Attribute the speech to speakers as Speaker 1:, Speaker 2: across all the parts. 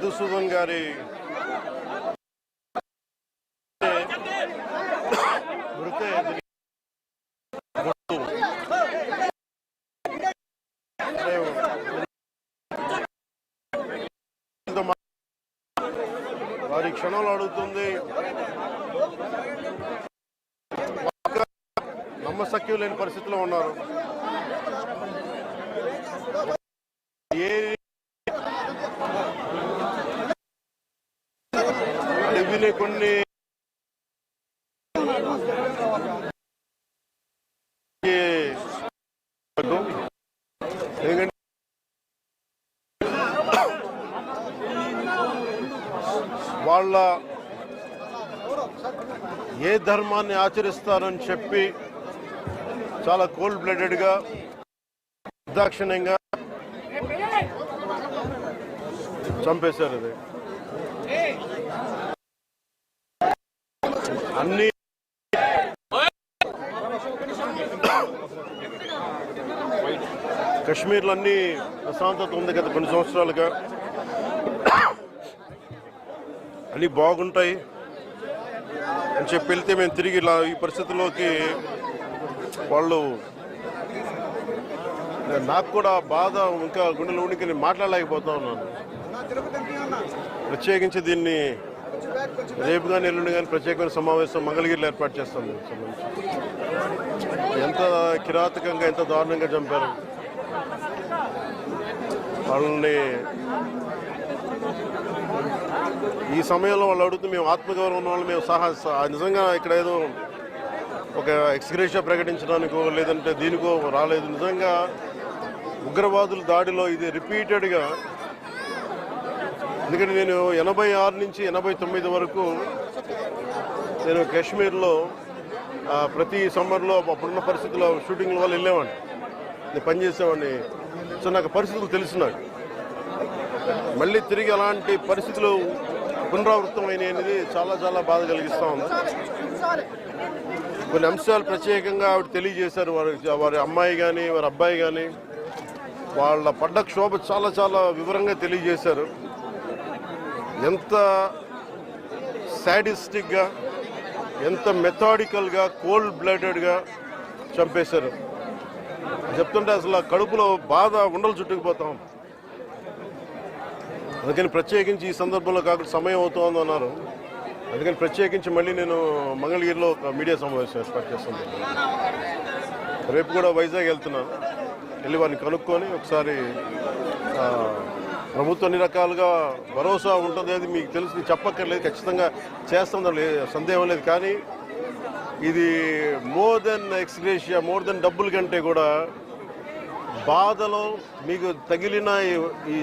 Speaker 1: మధుసూదన్ గారి వారి క్షణంలో అడుగుతుంది. నమ్మశక్యం లేని పరిస్థితిలో ఉన్నారు. కొన్ని వాళ్ళ ఏ ధర్మాన్ని ఆచరిస్తారని చెప్పి చాలా కోల్డ్ బ్లడెడ్గా నిర్దాక్షిణ్యంగా చంపేశారు. అది అన్ని కశ్మీర్లో అన్ని ప్రశాంతత ఉంది గత కొన్ని సంవత్సరాలుగా. అన్నీ బాగుంటాయి అని చెప్పి వెళ్తే మేము తిరిగి ఇలా ఈ పరిస్థితుల్లోకి వాళ్ళు నాకు కూడా బాధ ఇంకా గుండెలు ఉనికి నేను మాట్లాడలేకపోతా ఉన్నాను. ప్రత్యేకించి దీన్ని రేపు కానీ ఎల్లుండి కానీ ప్రత్యేకమైన సమావేశం మంగళగిరిలో ఏర్పాటు చేస్తాం. ఎంత కిరాతకంగా ఎంత దారుణంగా చంపారు వాళ్ళని. ఈ సమయంలో వాళ్ళు అడుగుతూ మేము ఆత్మగౌరవం ఉన్న వాళ్ళు మేము నిజంగా ఇక్కడ ఏదో ఒక ఎక్స్గ్రేషియా ప్రకటించడానికో లేదంటే దీనికో రాలేదు. నిజంగా ఉగ్రవాదుల దాడిలో ఇది రిపీటెడ్గా, ఎందుకంటే నేను 86 నుంచి 89 వరకు నేను కాశ్మీర్లో ప్రతి సమ్మర్లో అప్పుడున్న పరిస్థితుల్లో షూటింగ్ల వల్ల వెళ్ళేవాడిని, నేను పనిచేసేవాడిని. సో నాకు పరిస్థితులు తెలిసినాడు. మళ్ళీ తిరిగి అలాంటి పరిస్థితులు పునరావృతం అయినాయి అనేది చాలా చాలా బాధ కలిగిస్తూ ఉంది. కొన్ని అంశాలు ప్రత్యేకంగా ఆవిడ తెలియజేశారు. వారి అమ్మాయి కానీ వారి అబ్బాయి కానీ వాళ్ళ పడ్డ క్షోభ చాలా చాలా వివరంగా తెలియజేశారు. ఎంత సాడిస్టిక్గా, ఎంత మెథాడికల్గా, కోల్డ్ బ్లడెడ్గా చంపేశారు చెప్తుంటే అసలు కడుపులో బాధ ఉండలు చుట్టుకుపోతాం. అందుకని ప్రత్యేకించి ఈ సందర్భంలో కాకుండా సమయం అవుతుందో అన్నారు. అందుకని ప్రత్యేకించి మళ్ళీ నేను మంగళగిరిలో ఒక మీడియా సమావేశం ఏర్పాటు చేస్తున్నాను. రేపు కూడా వైజాగ్ వెళ్తున్నాను. వెళ్ళి వారిని కనుక్కొని ఒకసారి ప్రభుత్వం అన్ని రకాలుగా భరోసా ఉంటుంది, అది మీకు తెలిసి చెప్పక్కర్లేదు, ఖచ్చితంగా చేస్తుందో సందేహం లేదు. కానీ ఇది more than ex gratia, more than డబ్బుల కంటే కూడా బాధలో మీకు తగిలిన ఈ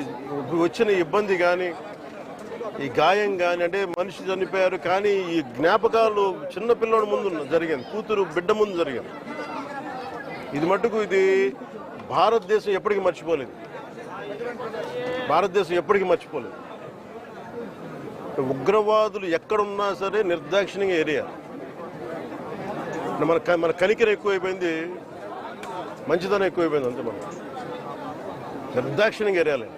Speaker 1: వచ్చిన ఇబ్బంది కానీ, ఈ గాయం కానీ, అంటే మనిషి చనిపోయారు కానీ ఈ జ్ఞాపకాలు చిన్నపిల్లడి ముందు జరిగింది, కూతురు బిడ్డ ముందు జరిగింది. ఇది మటుకు ఇది భారతదేశం ఎప్పటికీ మర్చిపోలేదు. భారతదేశం ఎప్పటికీ మర్చిపోలేదు. ఉగ్రవాదులు ఎక్కడున్నా సరే నిర్దాక్షిణ్యంగా ఏరియా. మన కనికరం ఎక్కువైపోయింది, మంచిదనం ఎక్కువైపోయింది. అంతే మనం నిర్దాక్షిణ్యంగా ఏరియాలే.